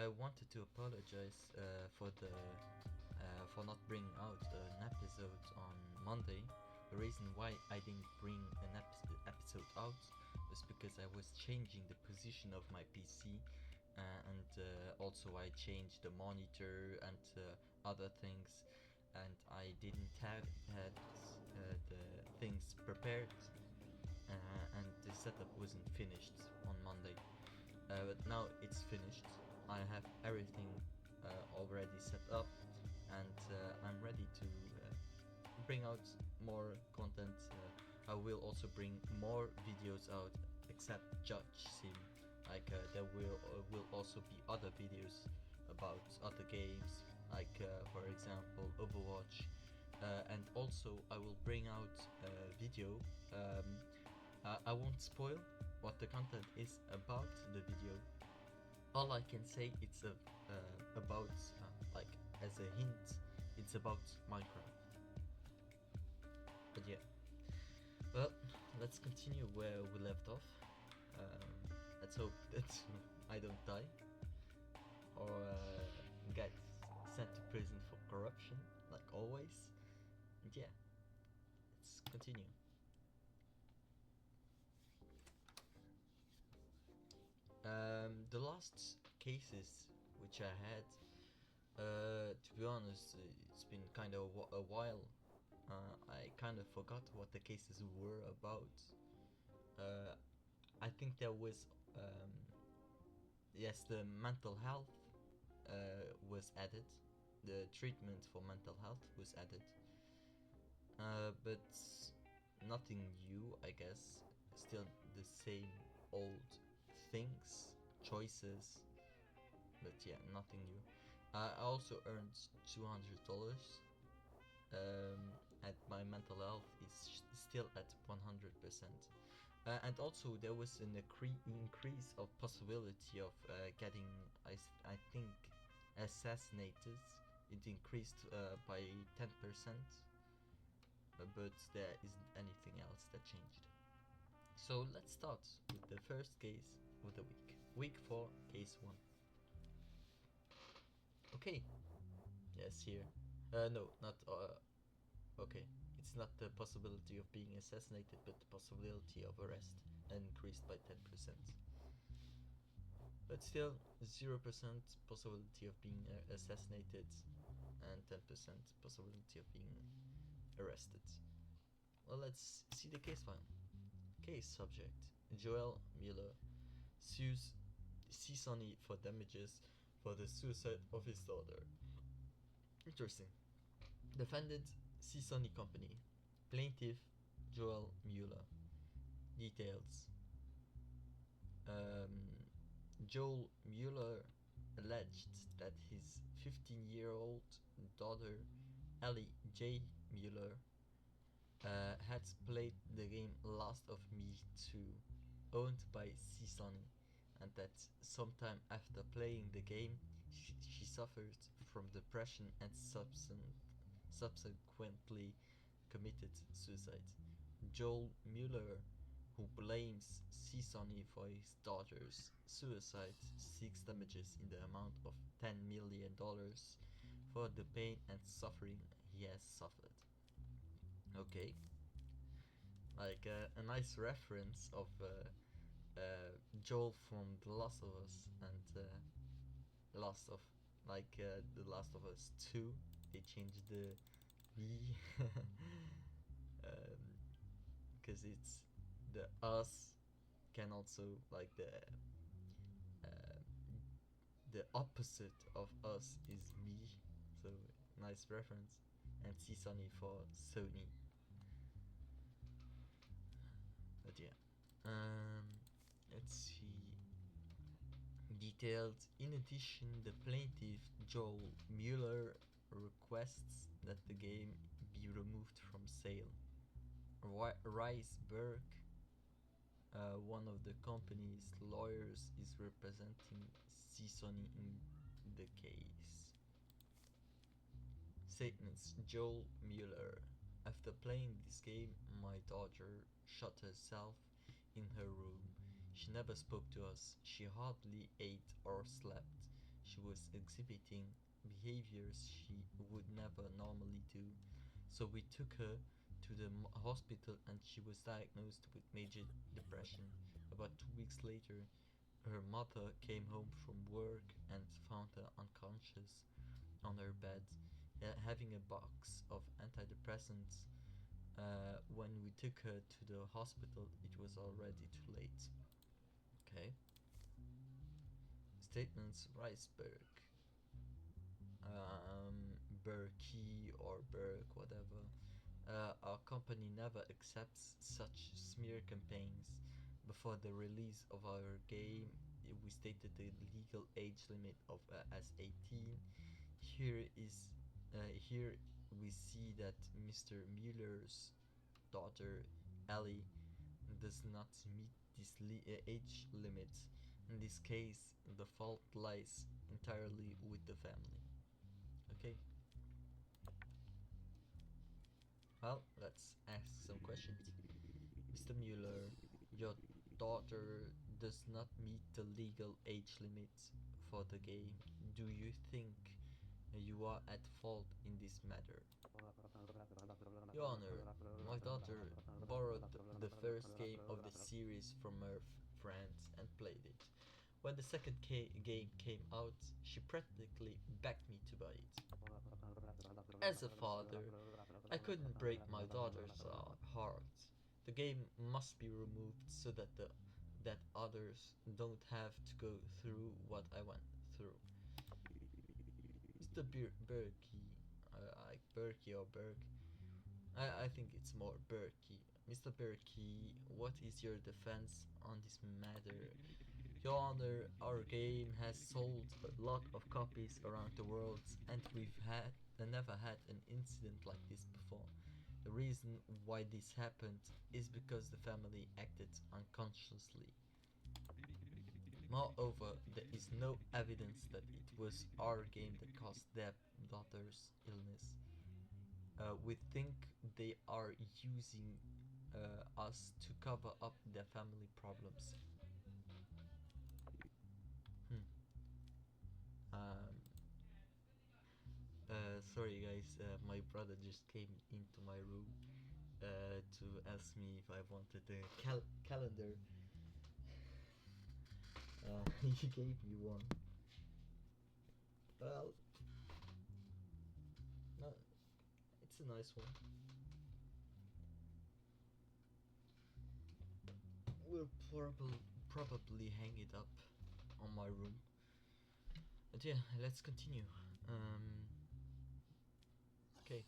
I wanted to apologize for not bringing out an episode on Monday. The reason why I didn't bring an episode out was because I was changing the position of my PC, and also I changed the monitor and other things, and I didn't have had the things prepared, and the setup wasn't finished on Monday. But now it's finished. I have everything already set up, and I'm ready to bring out more content. I will also bring more videos out, except Judgesim. Like there will also be other videos about other games, like for example Overwatch, and also I will bring out a video. I won't spoil what the content is about the video. All I can say it's about like as a hint, it's about Minecraft. But yeah, well, let's continue where we left off. Let's hope that I don't die or get sent to prison for corruption, like always. And yeah, let's continue. The last cases which I had, to be honest, it's been kind of a while. I kind of forgot what the cases were about. I think there was, yes, the mental health was added. The treatment for mental health was added. But nothing new, I guess. Still the same old things, choices, but yeah, nothing new. I also earned $200, and my mental health is still at 100%. And also there was an increase of possibility of getting, I think, assassinated. It increased by 10%, but there isn't anything else that changed. So let's start with the first case of the week. Week 4, case 1. Okay. Yes, here. No, not okay. It's not the possibility of being assassinated, but the possibility of arrest, increased by 10%. But still, 0% possibility of being assassinated, and 10% possibility of being arrested. Well, let's see the case file. Case subject: Joel Mueller sues Sony for damages for the suicide of his daughter. Interesting. Defendant: Sony Company. Plaintiff: Joel Mueller. Details: Joel Mueller alleged that his 15-year-old daughter, Ellie J. Mueller, had played the game Last of Me 2, owned by Sony, and that sometime after playing the game, she suffered from depression and subsequently committed suicide. Joel Mueller, who blames Sony for his daughter's suicide, seeks damages in the amount of $10 million for the pain and suffering he has suffered. Okay, like a nice reference of Joel from The Last of Us and The Last of Us 2. They changed the V because it's the us can also like the opposite of us is me, so nice reference. And Sony for Sony. But yeah, let's see. Detailed: in addition, the plaintiff Joel Mueller requests that the game be removed from sale. Rice Burke, one of the company's lawyers, is representing Sony in the case. Statements: Joel Mueller: after playing this game, my daughter shot herself in her room. She never spoke to us. She hardly ate or slept. she was exhibiting behaviors she would never normally do. So we took her to the hospital and she was diagnosed with major depression. About 2 weeks later, her mother came home from work and found her unconscious on her bed, having a box of antidepressants. When we took her to the hospital, it was already too late. Okay. Statements Riceberg. Berkey or Berg, whatever. Our company never accepts such smear campaigns. Before the release of our game, we stated the legal age limit of as 18. Here we see that Mr. Mueller's daughter Ellie does not meet this age limit. In this case, the fault lies entirely with the family. Okay. Well, let's ask some questions. Mr. Mueller, your daughter does not meet the legal age limit for the game. Do you think you are at fault in this matter? Your Honor, my daughter borrowed the first game of the series from her friends and played it. When the second game came out, she practically begged me to buy it. As a father, I couldn't break my daughter's heart. The game must be removed so that others don't have to go through what I went through. Mr. Berkey, like Berkey or Berg, I think it's more Berkey. Mr. Berkey, what is your defense on this matter? Your Honor, our game has sold a lot of copies around the world, and we've never had an incident like this before. The reason why this happened is because the family acted unconsciously. Moreover, there is no evidence that it was our game that caused their daughter's illness. We think they are using us to cover up their family problems. Hmm. Um, Sorry guys, my brother just came into my room to ask me if I wanted a calendar. He gave me one. Well, no, it's a nice one. We'll probably hang it up on my room. But yeah, let's continue. Okay.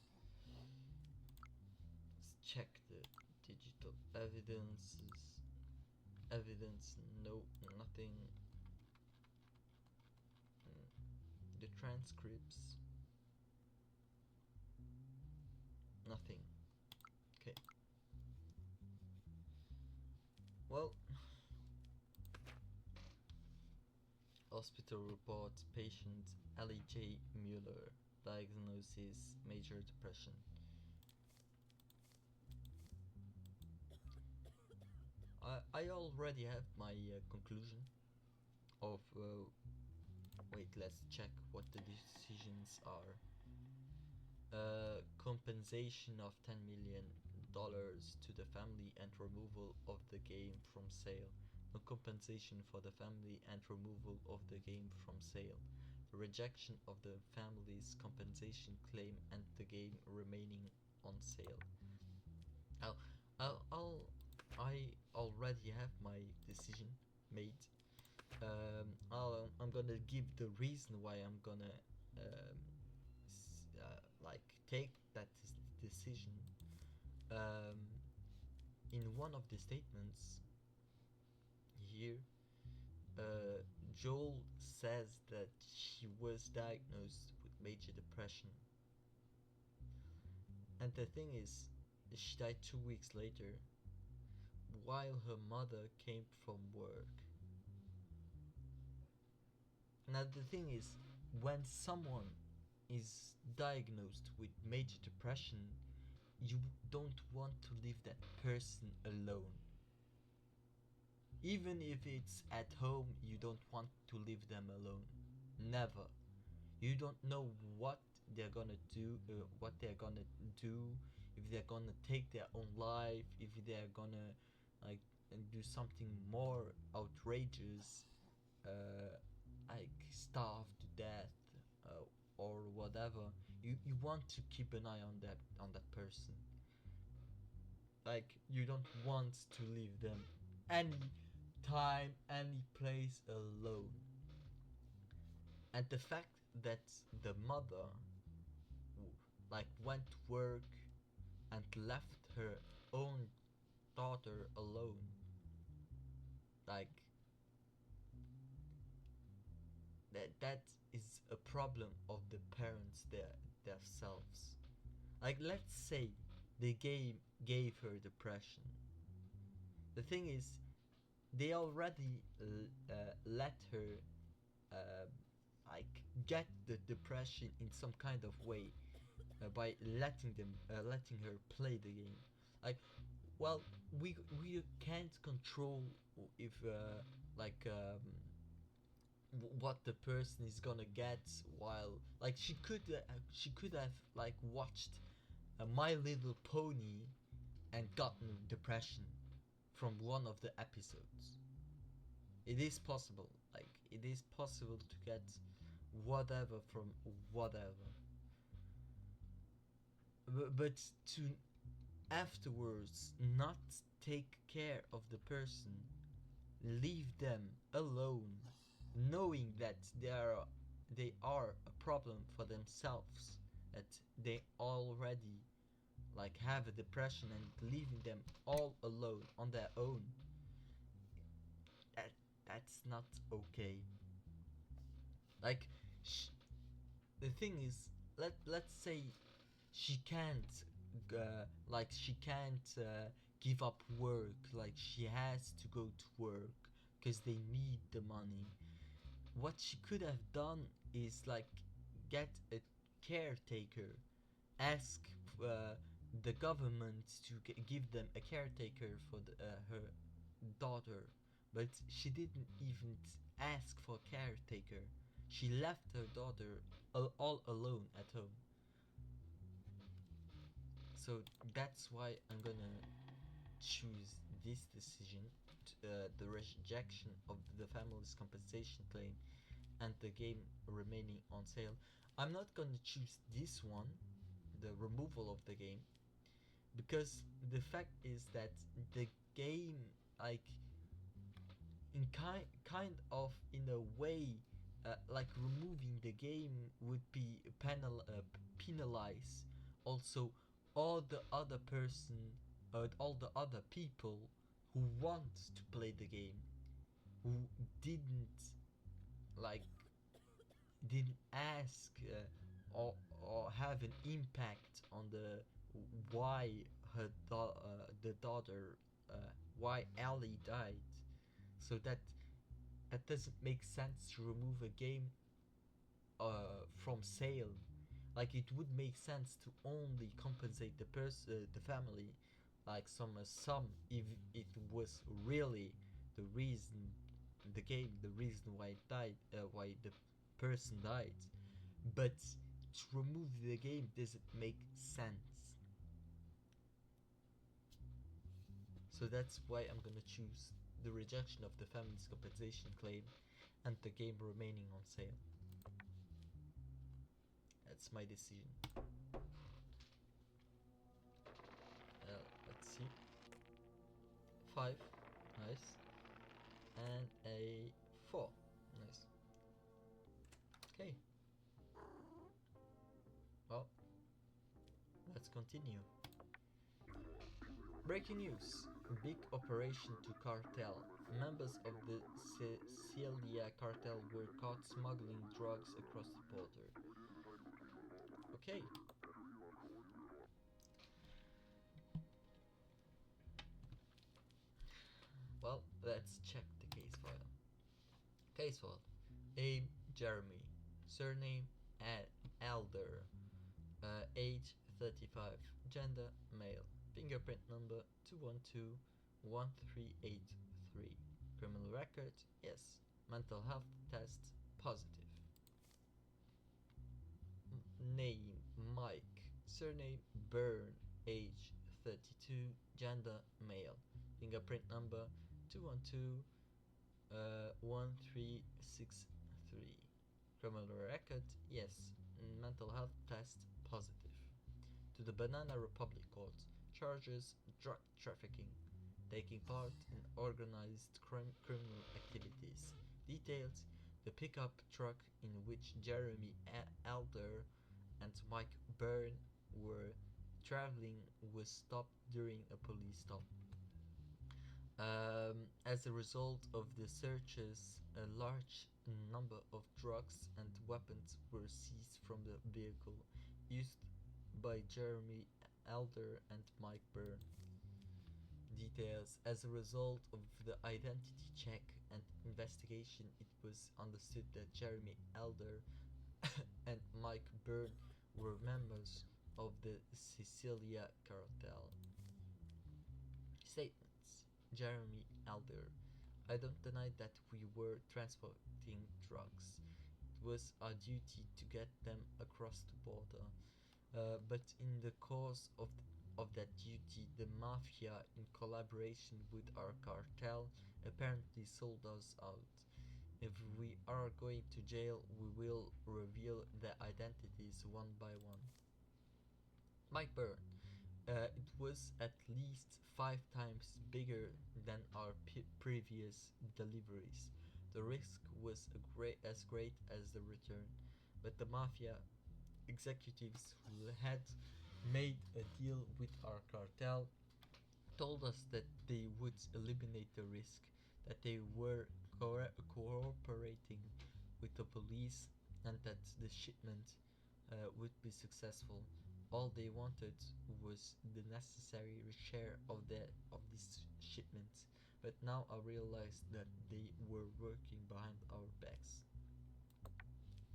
Let's check the digital evidences. Evidence, no, nothing. The transcripts, nothing. Okay. Well, hospital report, patient Ellie J. Mueller, diagnosis major depression. I already have my conclusion of. Wait, let's check what the decisions are. Compensation of $10 million to the family and removal of the game from sale. No compensation for the family and removal of the game from sale. The rejection of the family's compensation claim and the game remaining on sale. I already have my decision made. I'm gonna give the reason why I'm gonna um, like take that decision. Um, in one of the statements here, Joel says that she was diagnosed with major depression, and the thing is, she died 2 weeks later while her mother came from work. Now the thing is, when someone is diagnosed with major depression, you don't want to leave that person alone. Even if it's at home, you don't want to leave them alone. Never. You don't know what they're gonna do, if they're gonna take their own life, if they're gonna like do something more outrageous, uh, like starve to death, or whatever. You want to keep an eye on that person. Like you don't want to leave them any time, any place alone. And the fact that the mother like went to work and left her own daughter alone, like that is a problem of the parents themselves. Like let's say they gave her depression. The thing is, they already let her uh, like get the depression in some kind of way, by letting her play the game. Like, well, we can't control if like what the person is gonna get, while like she could have like watched My Little Pony and gotten depression from one of the episodes. It is possible. Like it is possible to get whatever from whatever. But to afterwards not take care of the person, leave them alone, knowing that they are a problem for themselves, that they already like have a depression, and leaving them all alone on their own, that's not okay. Like the thing is, let's say she can't give up work, like she has to go to work because they need the money. What she could have done is like get a caretaker, ask the government to give them a caretaker for her daughter. But she didn't even ask for a caretaker. She left her daughter all alone at home. So that's why I'm gonna choose this decision, the rejection of the family's compensation claim and the game remaining on sale. I'm not gonna choose this one, the removal of the game, because the fact is that the game, like in kind of in a way, like removing the game would be penalize also all the other person, all the other people who want to play the game, who didn't like didn't ask, or have an impact on the why the daughter, why Ellie died. So that doesn't make sense to remove a game from sale. Like it would make sense to only compensate the family, like some sum, if it was really the reason the reason why it died, why the person died. But to remove the game doesn't make sense. So that's why I'm gonna choose the rejection of the family's compensation claim and the game remaining on sale. That's my decision. Let's see. 5. Nice. And a 4. Nice. Okay. Well, let's continue. Breaking news. Big operation to Cartel. Members of the Celia Cartel were caught smuggling drugs across the border. Okay. Well, let's check the case file. Case file. Aim Jeremy. Surname Elder. Age 35. Gender male. Fingerprint number 2121383. Criminal record, yes. Mental health test, positive. Name Mike. Surname Byrne. Age 32. Gender male. Fingerprint number 212 1363. Criminal record, yes. Mental health test, positive. To the Banana Republic Court. Charges drug trafficking. Taking part in organized criminal activities. Details: the pickup truck in which Jeremy Elder and Mike Byrne were traveling was stopped during a police stop. As a result of the searches, a large number of drugs and weapons were seized from the vehicle used by Jeremy Elder and Mike Byrne. Details: as a result of the identity check and investigation, it was understood that Jeremy Elder and Mike Byrne were members of the Sicilia Cartel. Statements: Jeremy Elder: I don't deny that we were transporting drugs. It was our duty to get them across the border. But in the course of that duty, the mafia, in collaboration with our cartel, apparently sold us out. If we are going to jail, we will reveal their identities one by one. Mike Byrne: it was at least 5 times bigger than our previous deliveries. The risk was as great as the return, but the mafia executives who had made a deal with our cartel told us that they would eliminate the risk, that they were cooperating with the police, and that the shipment would be successful. All they wanted was the necessary share of this shipment, but now I realized that they were working behind our backs.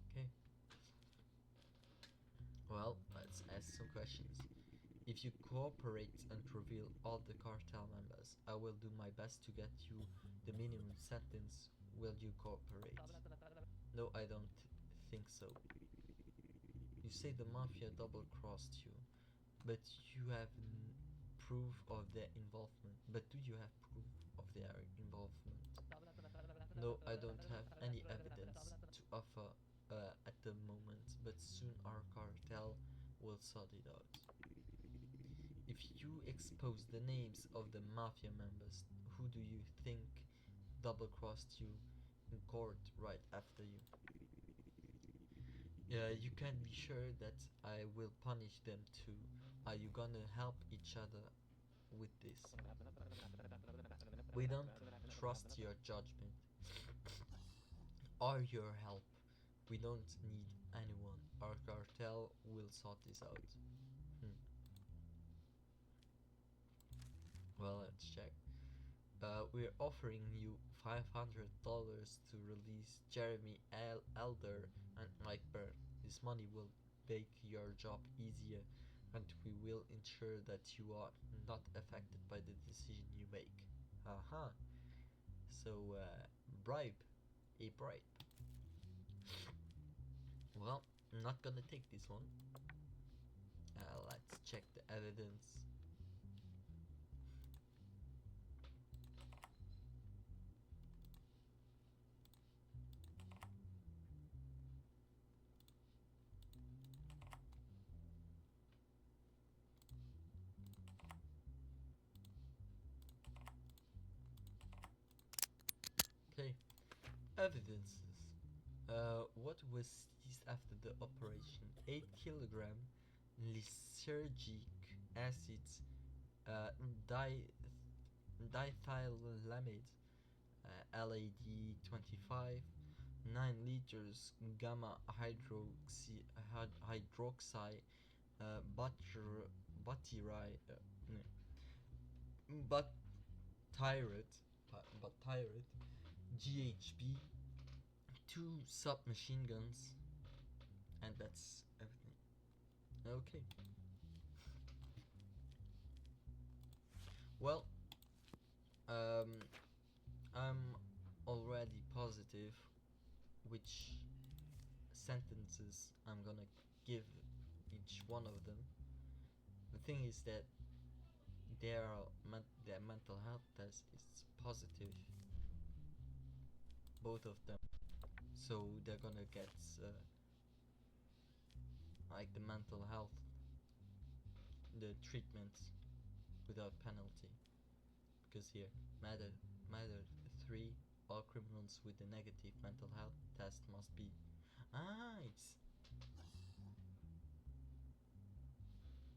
Okay. Well, let's ask some questions. If you cooperate and reveal all the cartel members, I will do my best to get you the minimum sentence. Will you cooperate? No, I don't think so. You say the mafia double crossed you, but you have proof of their involvement. But do you have proof of their involvement? No, I don't have any evidence to offer at the moment, but soon our cartel will sort it out. If you expose the names of the mafia members, who do you think double crossed you in court right after you? You can be sure that I will punish them too. Are you gonna help each other with this? We don't trust your judgment or your help. We don't need anyone. Our cartel will sort this out. Hmm. Well, let's check. We're offering you $500 to release Jeremy Elder and Mike Byrne. This money will make your job easier, and we will ensure that you are not affected by the decision you make. Haha. So, bribe. A bribe. Well, I'm not gonna take this one. Let's check the evidence. Okay, evidences. What was seized after the operation? 8 kilogram lysergic acid, uh, di- dithylamide, LAD 25, 9 liters gamma hydroxy, butyrate, butyrate, GHB, 2 submachine guns, and that's everything. Okay. Well, I'm already positive which sentences I'm gonna give each one of them. The thing is that their mental health test is positive, both of them. So they're gonna get like the mental health, the treatment without penalty. Because here, matter 3, all criminals with a negative mental health test must be. It's.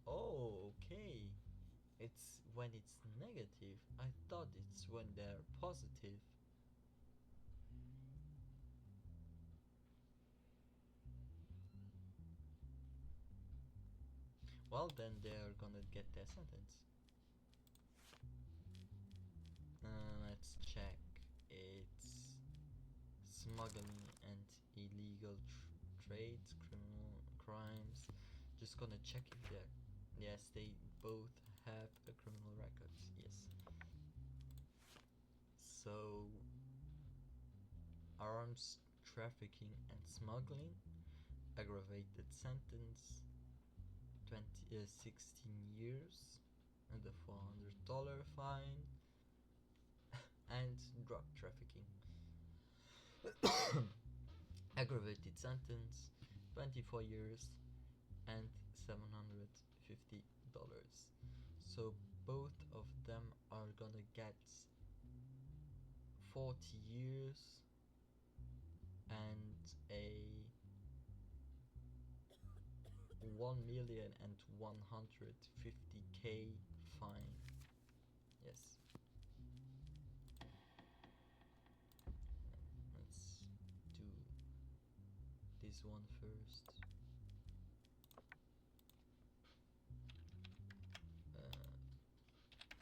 Oh, okay. It's when it's negative. I thought it's when they're positive. Well, then they're gonna get their sentence. Let's check. It's smuggling and illegal trades, criminal crimes. Just gonna check if they're. Yes, they both have a criminal records. Yes. So, arms trafficking and smuggling, aggravated sentence, 16 years, and a $400 fine, and drug trafficking. Aggravated sentence, 24 years, and $750. So both of them are gonna get 40 years and a 1,150,000 fine. Yes. Let's do this one first.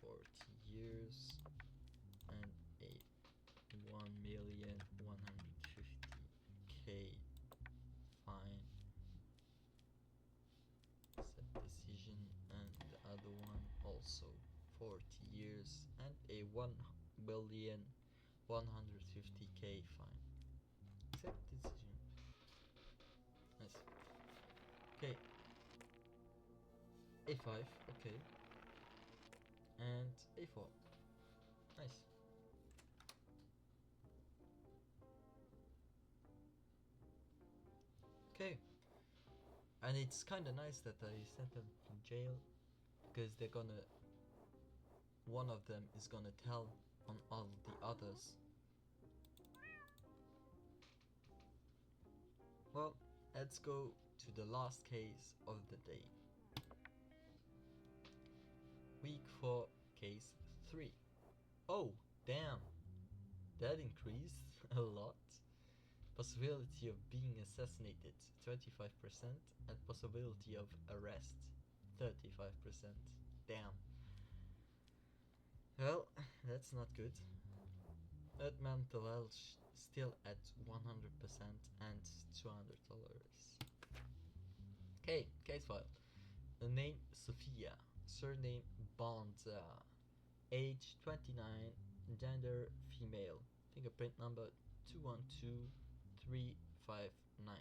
40 years and a 1,150,000 fine. Set decision, and the other one also 40 years and a 1,150,000 fine. Accept decision. Nice. Okay. A5. Okay. And A4. Nice. Okay. And it's kinda nice that I sent them in jail, because they're gonna. One of them is gonna tell on all the others. Well, let's go to the last case of the day. Week 4, case 3. Oh, damn! That increased a lot. Possibility of being assassinated 25%, and possibility of arrest 35%. Damn. Well, that's not good. But mental health still at 100% and $200. Okay, case file. The name Sophia, surname Bonza, age 29, gender female, fingerprint number 212359.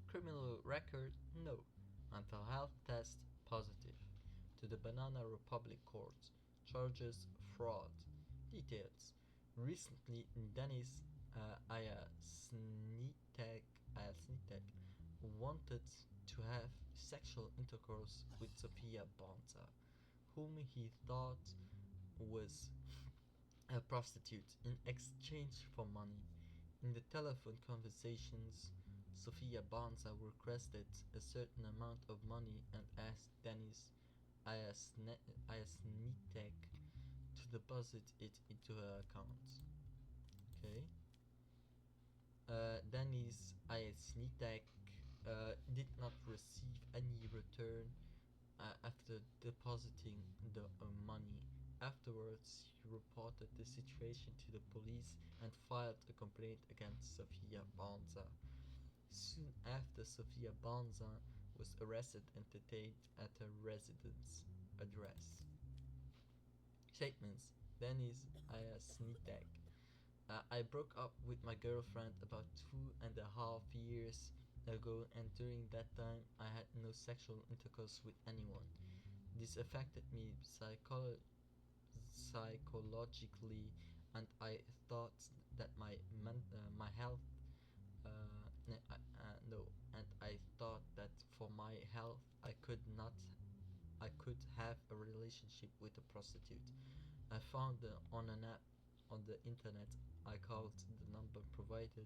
Criminal record no. Mental health test positive. To the Banana Republic Court. Charges fraud. Details. Recently, Dennis Ayasnitek wanted to have sexual intercourse with Sophia Bonza, whom he thought was a prostitute, in exchange for money. In the telephone conversations, Sophia Bonza requested a certain amount of money and asked Dennis Ayasnitek to deposit it into her account. Okay. Dennis Ayasnitek did not receive any return after depositing the money. Afterwards, he reported the situation to the police and filed a complaint against Sophia Bonza. Soon after, Sophia Bonza was arrested and detained at her residence address. Statements. Dennis Ayasnitek. I broke up with my girlfriend about 2.5 years ago, and during that time I had no sexual intercourse with anyone. This affected me psychologically, and I thought that my health no, and I thought that for my health I could have a relationship with a prostitute. I found on an app on the internet. I called the number provided.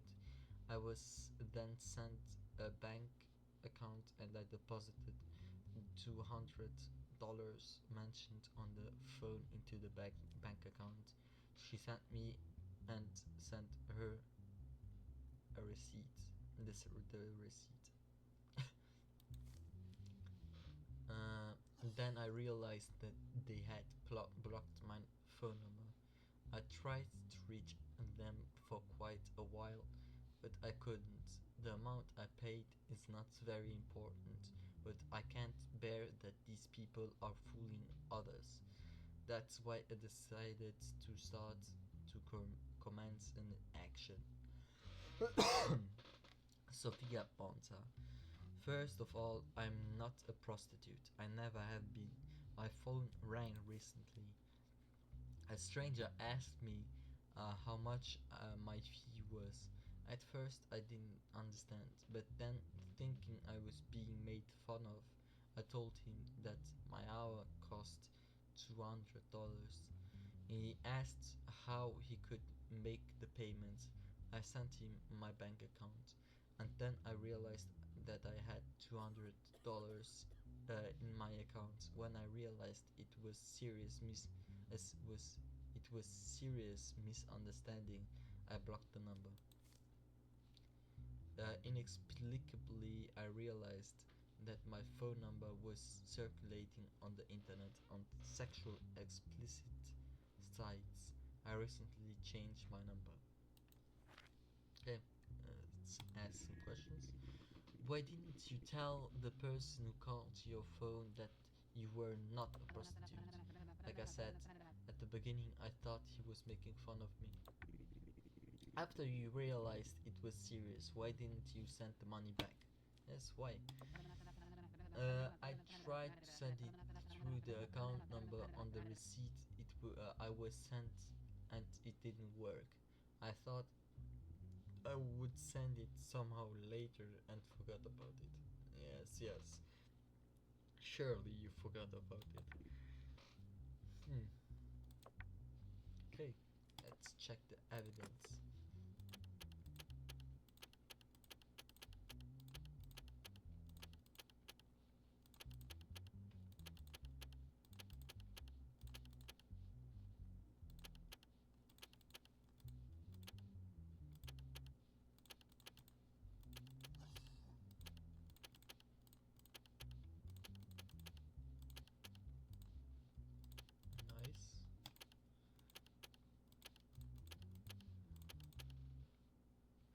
I was then sent a bank account, and I deposited $200 mentioned on the phone into the bank account. She sent me and sent her a receipt. The receipt. uh, then I realized that they had blocked my phone number. I tried to reach them for quite a while, but I couldn't. The amount I paid is not very important, but I can't bear that these people are fooling others. That's why I decided to start to commence an action. Sophia Bonta. First of all, I'm not a prostitute. I never have been. My phone rang recently. A stranger asked me how much my fee was. At first, I didn't understand, but then, thinking I was being made fun of, I told him that my hour cost $200. He asked how he could make the payment. I sent him my bank account, and then I realized that I had $200 in my account. When I realized it was as was it was serious misunderstanding, I blocked the number. Inexplicably, I realized that my phone number was circulating on the internet on sexual explicit sites. I recently changed my number. Okay, let's ask some questions. Why didn't you tell the person who called your phone that you were not a prostitute? Like I said at the beginning, I thought he was making fun of me. After you realized it was serious, why didn't you send the money back? Yes, why? I tried to send it through the account number on the receipt I was sent, and it didn't work. I thought I would send it somehow later and forgot about it. Yes. Surely you forgot about it. Okay, let's check the evidence. Nice.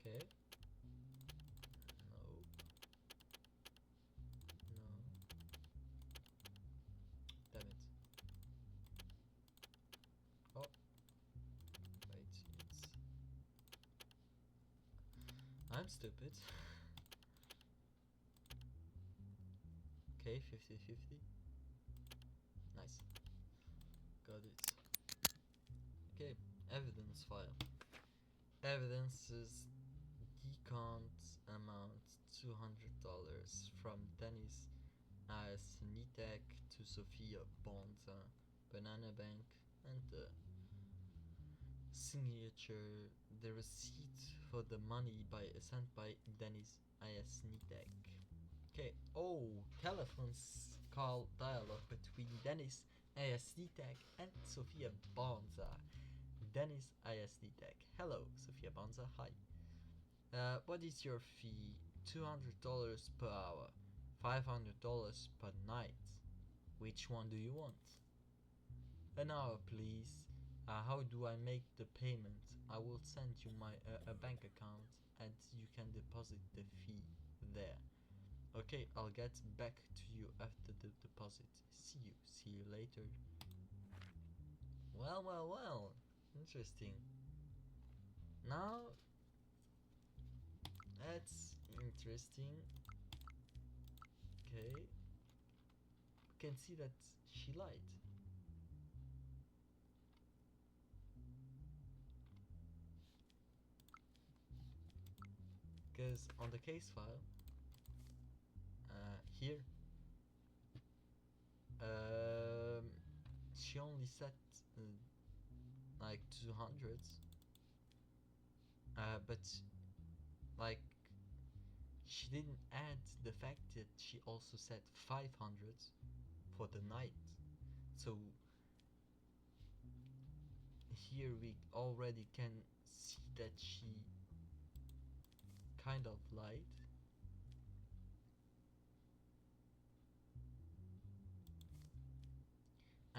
Okay. No. No. Damn it. Oh. Wait, it's... I'm stupid. Okay, 50-50. Nice. Got it. Okay, evidence file. Evidences decount amount $200 from Dennis as Nitek to Sophia Bonza, Banana Bank, and the signature, the receipt for the money sent by Dennis as Nitek. Okay, oh, telephones call dialogue between Dennis Ayasnitek and Sophia Bonza. Dennis Ayasnitek. Hello, Sophia Bonza. Hi. What is your fee? $200 per hour, $500 per night. Which one do you want? An hour, please. How do I make the payment? I will send you my a bank account, and you can deposit the fee there. Okay, I'll get back to you after the deposit. See you later. Well. Interesting. Now, let's Interesting. Okay. We can see that she lied. Because on the case file, here, she only set like 200s, but like she didn't add the fact that she also set 500s for the night. So here we already can see that she kind of lied.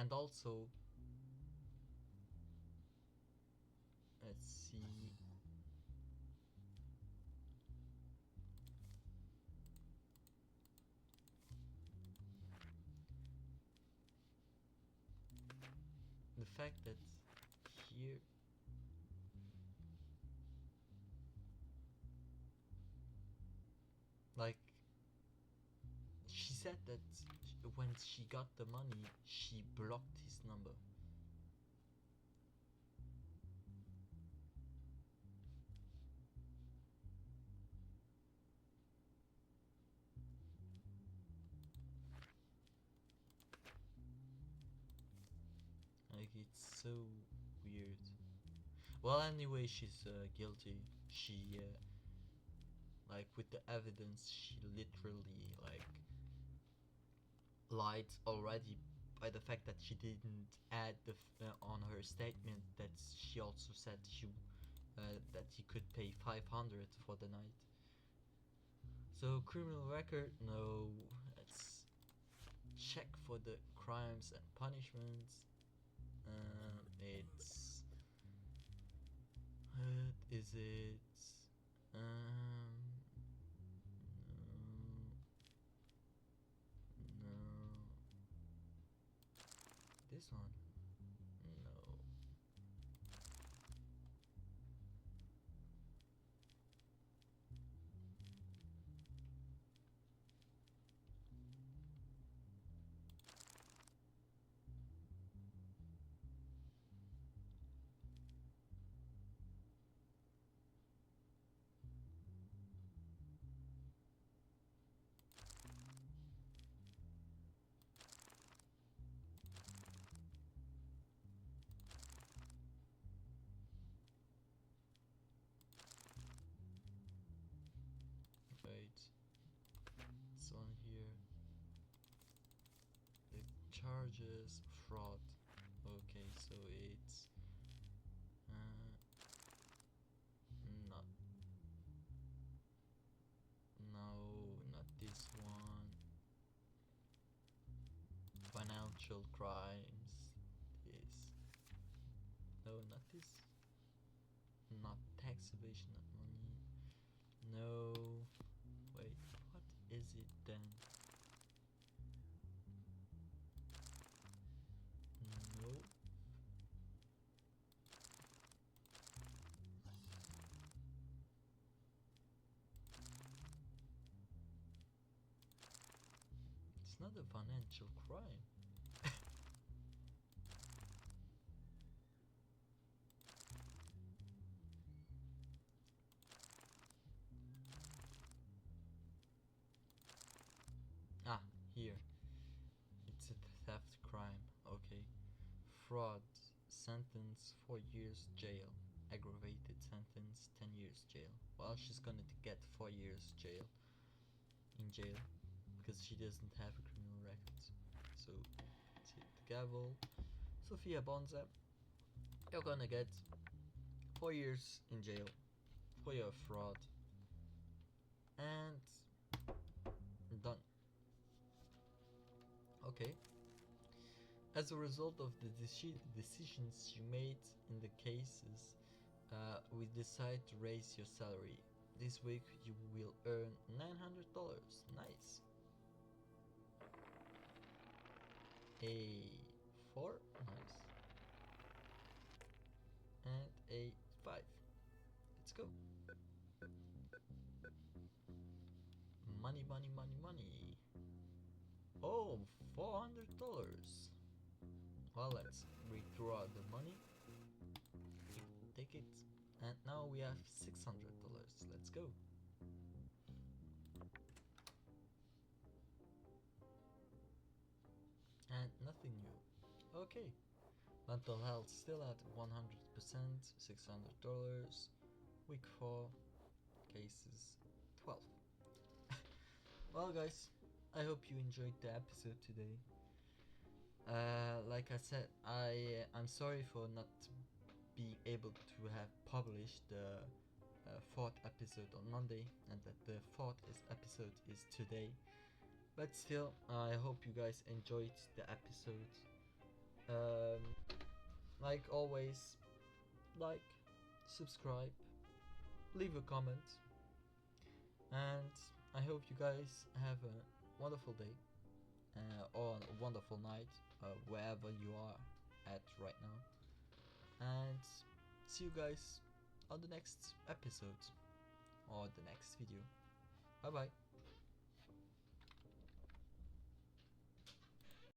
And also, let's see, the fact that here like she said that when she got the money she blocked his number. Like it's so weird. Well, anyway, she's guilty. She like with the evidence she literally like lied already by the fact that she didn't add on her statement that she also said that he could pay 500 for the night. So criminal record, no. Let's check for the crimes and punishments. It's what is it? Um, no, no. This one, no. Wait, it's on here. The charges fraud. Okay, so it's not no, not this one. Financial crimes. This. No, not this. Not tax evasion, not money. No. Wait, what is it then? No. It's not a financial crime. Ah, here. It's a theft crime. Okay. Fraud. Sentence 4 years jail. Aggravated sentence 10 years jail. Well, she's gonna get 4 years jail. In jail. Because she doesn't have a criminal record. So, let's hit the gavel. Sophia Bonza. You're gonna get 4 years in jail for your fraud. And done. Okay. As a result of the decisions you made in the cases, we decide to raise your salary. This week you will earn $900. Nice. A 4. Nice. And a 5. Let's go. Oh, $400. Well, let's withdraw the money. Take it. And now we have $600. Let's go. And nothing new. Okay. Mental health still at 100%, $600. Week 4, cases 12. Well, guys, I hope you enjoyed the episode today. Like I said, I'm sorry for not being able to have published the fourth episode on Monday, and that the fourth episode is today. But still, I hope you guys enjoyed the episode. Like always, like, subscribe, leave a comment, and I hope you guys have a wonderful day or a wonderful night wherever you are at right now. And see you guys on the next episode or the next video. Bye bye.